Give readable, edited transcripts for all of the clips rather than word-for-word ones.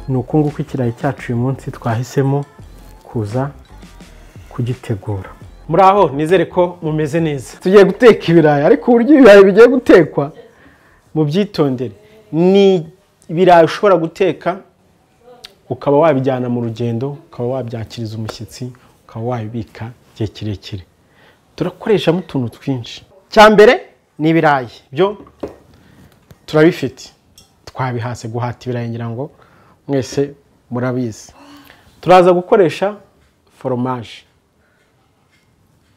ni uko nguko ikirayi cyacu uyu munsi twahisemo kuza kugitegura. Muri aho nizere ko mumeze neza. Tugiye guteka ibirayi, ariko uburyo ibirayi bigiye gutekwa mu byitondere. Ni ibirayi ushobora guteka ukaba wabijyana mu rugendo, ukaba wabyakiriza umushyitsi, ukaba wabibika igihe kirekire. Turakoreshamo utuntu twinshi. Cya mbere ni ibirayi byo turabifite, twabihase guhata ibirayi ngira ngo mwese murabizi. Turaza gukoresha foromaje,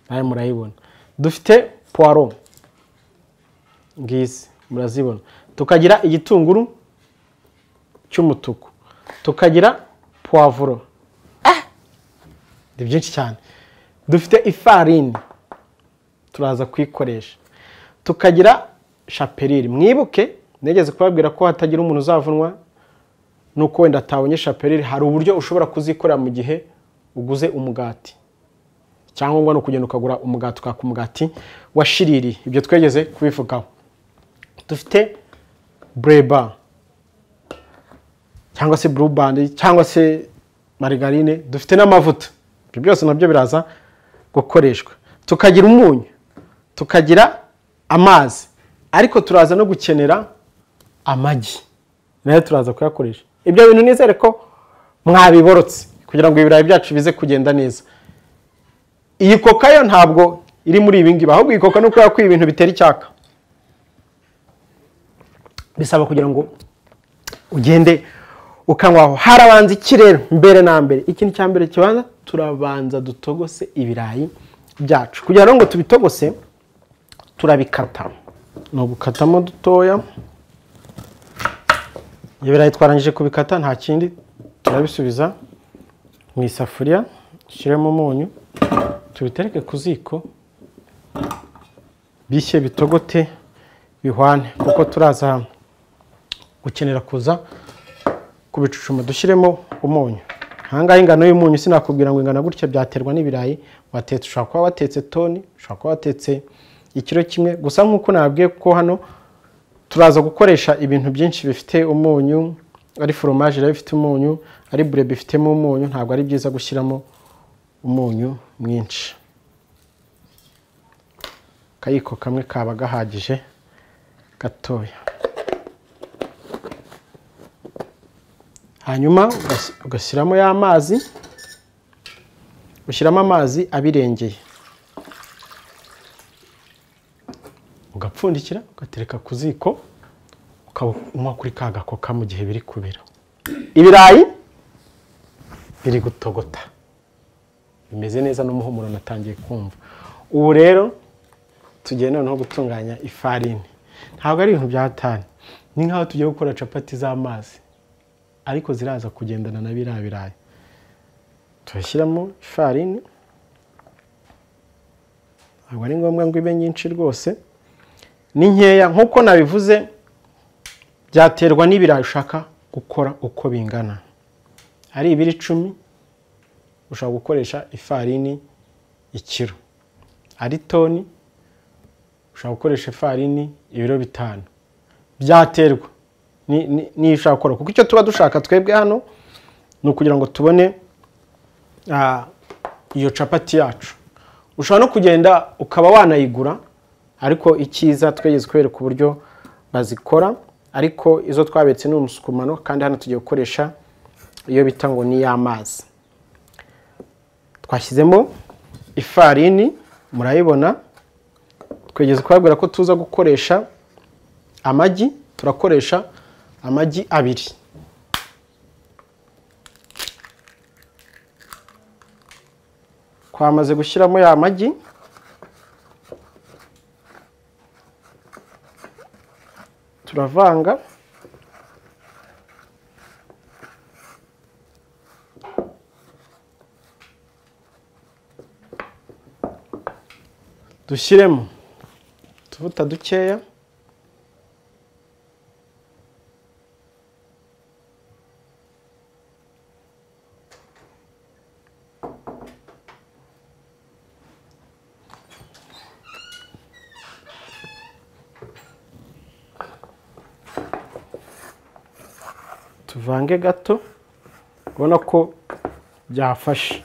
nayo murayibona. Dufite poiro ngizi murazibona. Tukagira igitunguru cy'umutuku, tukagira poivro, ni byinshi cyane. Dufite ifarini turaza kuyikoresha, tukagira chaperire. Mwibuke negeze kubabwira ko hatagira umuntu uzavunwa nuko wenda atabonye chaperire. Hari uburyo ushobora kuzikorera mu gihe uguze umugati, cyangwa ngo no kugenda ukagura umugati, ukaka umugati washiriri. Ibyo twegeze kubivugaho. Dufite breba cyangwa se blue band cyangwa se margarine. Dufite n'amavuta. Ibyo byose nabyo biraza gukoreshwa. Tukagira umunyu, tukagira amazi, ariko turaza no gukenera amagi, nayo turaza kuyakoresha. Ibyo bintu nizere ko mwabiborotse kugira ngo ibirayi byacu bize kugenda neza. Iyi koka yo ntabwo iri muri ibi ngibi, ahubwo iyi koka nuko yakwiye ibintu bitera icyaka. Bisaba kugira ngo ugende ukanywaho. Harabanza iki rero mbere na mbere? Ikintu cya mbere kibanza, turabanza dutogose ibirayi byacu. Kugira ngo tubitogose turabikata. No gukatamo dutoya. Ibirayi twarangije kubikata, nta kindi turabisubiza mu isafuriya, dushyiremo umunyu, tubitereke ku ziko bishye bitogote bihwane, kuko turaza gukenera kuza kubicucuma. Dushyiremo umunyu. Ahangaha ingano y'umunyu sinakubwira ngo ingana gutya, byaterwa n'ibirayi watetse. Ushobora kuba watetse toni, ushobora kuba watetse ikiro kimwe. Gusa nk'uko nababwiye ko hano turaza gukoresha ibintu byinshi bifite umunyu. Ari foromaje rero bifite umunyu, ari brebe bifitemo umunyu. Ntabwo ari byiza gushyiramo umunyu mwinshi. Akayiko kamwe kaba gahagije gatoya. Hanyuma ugashyiramo ya mazi, ushyiramo amazi abirengeye, ugapfundikira, ugatereka ku ziko, ukanywa kuri ka gakoka mu gihe biri kubira. Ibirayi biri gutogota, bimeze neza, n'umuhumuro natangiye kumva. Ubu rero tugiye noneho gutunganya ifarini. Ntabwo ari ibintu byatanye, ni nkaho tugiye gukora capati z'amazi, ariko ziraza kugendana na biriya birayi. Turashyiramo ifarini, ntabwo ari ngombwa ngo ibe nyinshi rwose, ni nkeya. Nk'uko nabivuze, byaterwa n'ibirayi ushaka gukora uko bingana. Ari ibiri 10 ushaka gukoresha ifarini ikiro, ari toni ushaka gukoresha ifarini ibiro 5. Byaterwa ni ushaka gukora, kuko icyo tuba dushaka twebwe hano ni ukugira ngo tubone iyo capati yacu. Ushobora no kugenda ukaba wanayigura, ariko icyiza twegeze kwereka uburyo bazikora. Ariko izo twabetse ni umusukumano, kandi hano tugiye gukoresha iyo bita ngo ni y'amazi. Twashyizemo ifarini, murayibona. Twegeze kubabwira ko tuza gukoresha amagi. Turakoresha amagi 2. Twamaze gushyiramo ya magi, turavanga. Dushyiremo utuvuta dukeya, tuvange gato. ubona ko byafashe.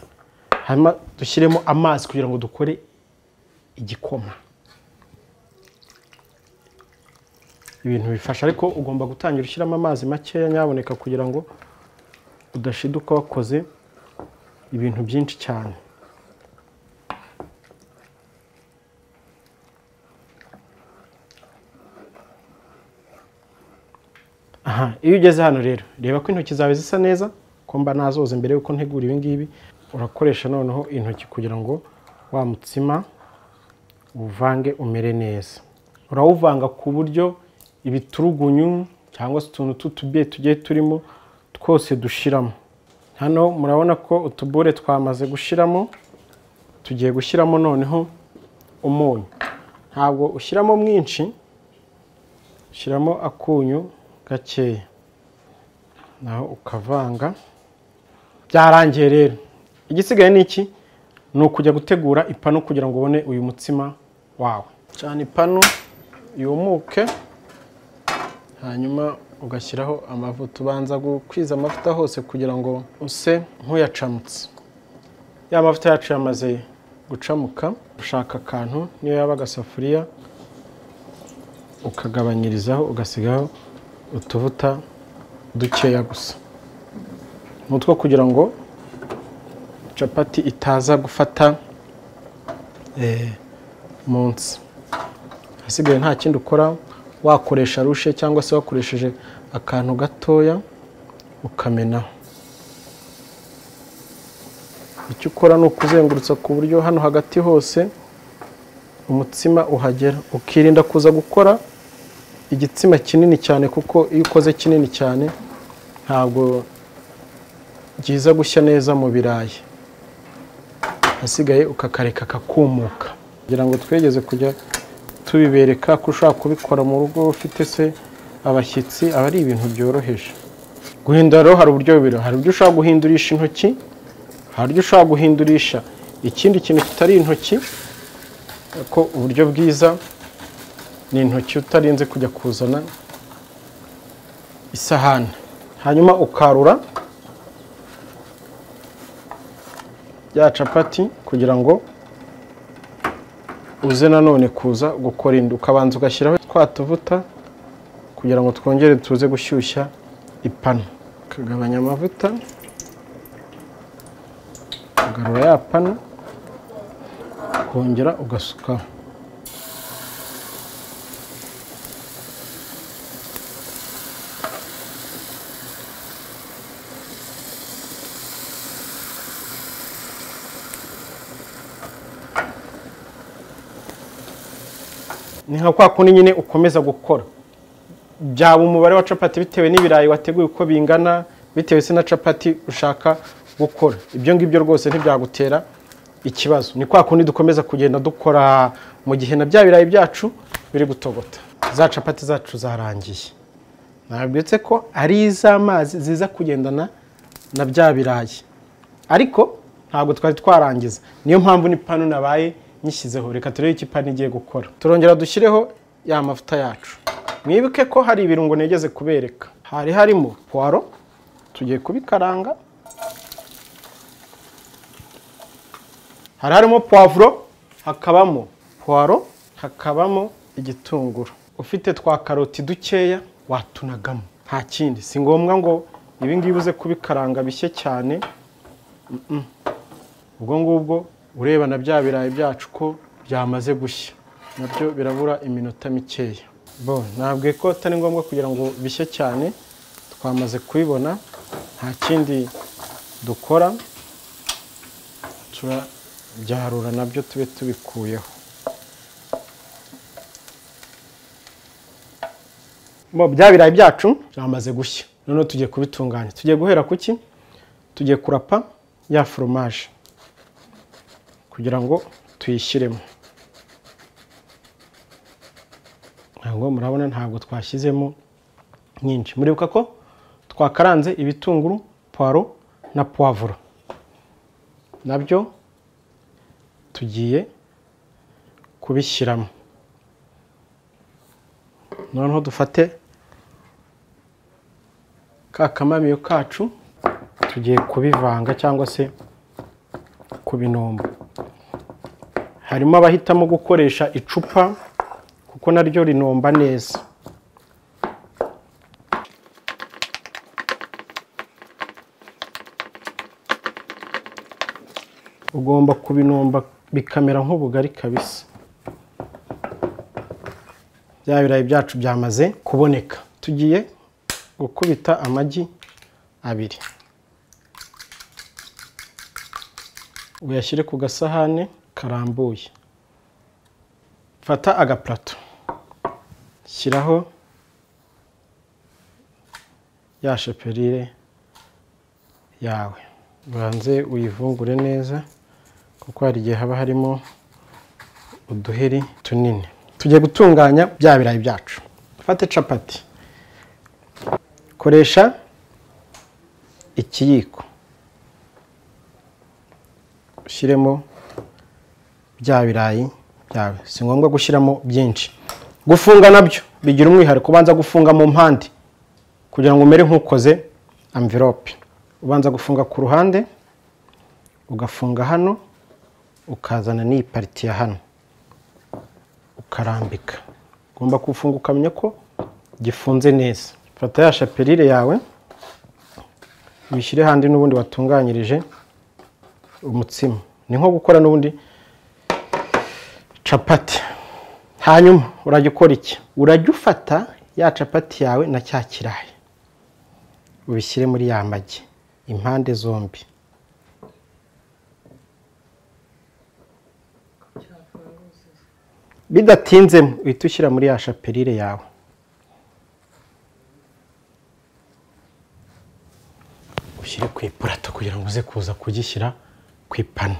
Hanyuma dushyiremo amazi kugira ngo dukore igikoma. Ibintu bifasha, ariko ugomba gutangira ushyiramo amazi makeya nyaboneka kugira ngo udashiduka wakoze ibintu byinshi cyane. Aha, iyo ugeze hano rero reba ko intoki zawe zisa neza, ko mba nazoze mbere yuko ntegura ibi ngibi. Urakoresha noneho intoki kugira ngo wa mutsima uvange umere neza. Urawuvanga ku buryo ibiturugunyu cyangwa se utuntu tutubiye tugiye turimo twose dushiramo. Hano murabona ko utubure twamaze gushiramo. Tugiye gushyiramo noneho umunyu. Ntabwo ushyiramo mwinshi, ushyiramo akunyu gakeya, naho ukavanga. Byarangiye rero, igisigaye ni iki? Ni ukujya gutegura ipanu kugira ngo ubone uyu mutsima wawe. Cyane ipanu yumuke, hanyuma ugashyiraho amavuta. Ubanza gukwiza amavuta hose kugira ngo use nk'uyacamutse. Ya mavuta yacu yamaze gucamuka, ushaka akantu niyo yaba agasafuriya ukagabanyirizaho, ugasigaho utuvuta dukeya gusa. Nutwo kugira ngo capati itaza gufata munsi. Hasigaye nta kindi ukora, wakoresha rushe cyangwa se wakoresheje akantu gatoya ukamenaho. Icyo ukora ni ukuzengurutsa ku buryo hano hagati hose umutsima uhagera. Ukirinda kuza gukora igitsima kinini cyane, kuko iyo ukoze kinini cyane ntabwo giza gushya neza mu birayi. Hasigaye ukakareka kakumuka, kugira ngo twegeze kujya tubibereka ko ushaka kubikora mu rugo ufite se abashyitsi. Aba ari ibintu byoroheje. Guhindura rero hari uburyo bubiri. Hari uburyo ushaka guhindurisha intoki, hari uburyo ushaka guhindurisha ikindi kintu kitari intoki. Ko uburyo bwiza ni intoki, utarinze kujya kuzana isahani. Hanyuma ukarura ya capati kugira ngo uze nanone kuza gukora indi. Ukabanza ugashyiraho twa tuvuta kugira ngo twongere tuze gushyushya ipanu. Ukagabanya amavuta, ugarura ya panu, ukongera ugasukaho. Ni nka kwa kundi nyine ukomeza gukora. Byaba umubare wa capati bitewe n'ibirayi wateguye uko bingana, bitewe se na capati ushaka gukora. Ibyo ngibyo rwose ntibyagutera ikibazo. Ni kwa kundi dukomeza kugenda dukora mu gihe na bya birayi byacu biri gutogota. Za capati zacu zarangiye. Nabwitse ko ari iz'amazi ziza kugendana na bya birayi, ariko ntabwo twari twarangiza. Niyo mpamvu ni panu nabaye nyishyizeho. Reka turebe iki panu igiye gukora. Turongera dushyireho ya mavuta yacu. Mwibuke ko hari ibirungo negeze kubereka. Hari harimo poiro, tugiye kubikaranga. Hari harimo poivro, hakabamo poiro, hakabamo igitunguru. Ufite twa karoti dukeya watunagamo. Nta kindi, si ngombwa ngo ibi ngibi uze kubikaranga bishye cyane. Ubwo ngubwo ureba na bya birayi byacu ko byamaze gushya, nabyo birabura iminota mikeya. Ntabwo ko atari ngombwa kugira ngo bishye cyane. Twamaze kubibona, nta kindi dukora, turabyarura nabyo tube tubikuyeho. Bya birayi byacu byamaze gushya. Noneho tugiye kubitunganya. Tugiye guhera kuki? Tugiye kurapa ya fromage kugira ngo tuyishyiremo. Ntabwo murabona, ntabwo twashyizemo nyinshi. Muribuka ko twakaranze ibitunguru, poiro na poivro. Nabyo tugiye kubishyiramo. Noneho dufate ka kamamiyo kacu tugiye kubivanga cyangwa se kubinomba. Harimo abahitamo gukoresha icupa kuko naryo rinomba neza. Ugomba kubinomba bikamera nk'ubugari kabisa. Bya birayi byacu byamaze kuboneka. Tugiye gukubita amagi abiri. Uyashyire ku gasahane karambuye. Fata agaplato. Shyiraho ya shapelire yawe. Ubanze uyivungure neza kuko hari igihe haba harimo uduheri tunini. Tugiye gutunganya bya birayi byacu. Fate capati. Koresha ikiyiko. Ushyiremo bya birayi byawe. Si ngombwa gushyiramo byinshi. Gufunga nabyo bigira umwihariko. Kubanza gufunga mu mpande kugira ngo umere nk'ukoze envelope. Ubanza gufunga ku ruhande, ugafunga hano, ukazana n'iyi pariti ya hano, ukarambika. Ugomba kufunga ukamenya ko gifunze neza. Fata ya shapelire yawe, uyishyire handi n'ubundi watunganyirije umutsima. Ni nko gukora n'ubundi capati. Hanyuma urajya ukora iki? Urajya ufata ya capati yawe na cya kirayi, ubishyire muri ya magi impande zombi. Bidatinzemo uhita ushyira muri ya shapelire yawe. Ushyire ku ipurato kugira ngo uze kuza kugishyira ku ipanu.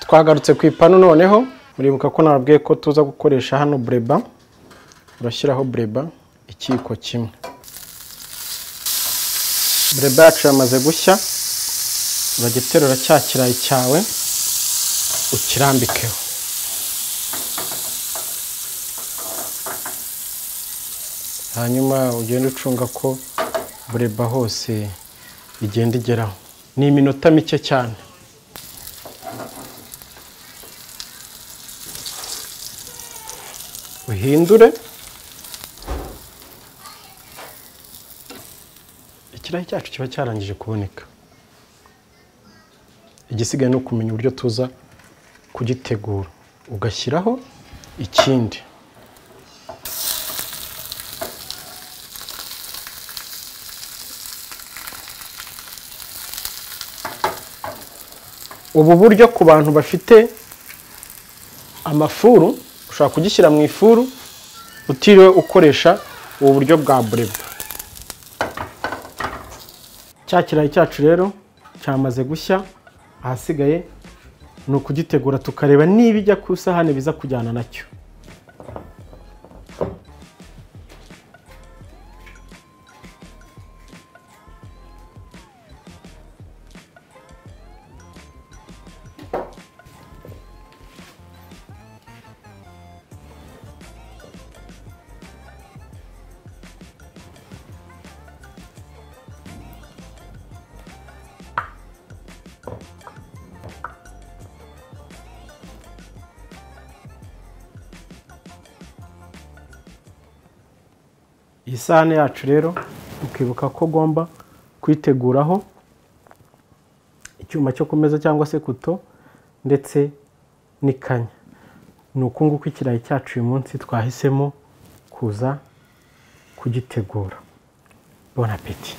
Twagarutse ku ipanu noneho. Muribuka ko nababwiye ko tuza gukoresha hano bureba. Urashyiraho bureba ikiyiko kimwe. Bureba yacu yamaze gushya. Uragiterura cya kirayi cyawe ukirambikeho. Hanyuma ugenda ucunga ko bureba hose igenda igeraho. Ni iminota mike cyane. Uhindure. Ikirayi cyacu kiba cyarangije kuboneka. Igisigaye no kumenya uburyo tuza kugitegura. Ugashyiraho ikindi. Ubu buryo ku bantu bafite amafuru, ushobora kugishyira mu ifuru utiriwe ukoresha ubu buryo bwa bureba. Cya kirayi cyacu rero cyamaze gushya. Ahasigaye ni ukugitegura tukareba niba ijya ku isahane biza kujyana nacyo. Iyi sahane yacu rero ukibuka ko ugomba kwiteguraho icyuma cyo kumeza cyangwa se kuto ndetse n'ikanya. Ni uku nguku ikirayi cyacu uyu munsi twahisemo kuza kugitegura. Bon appétit.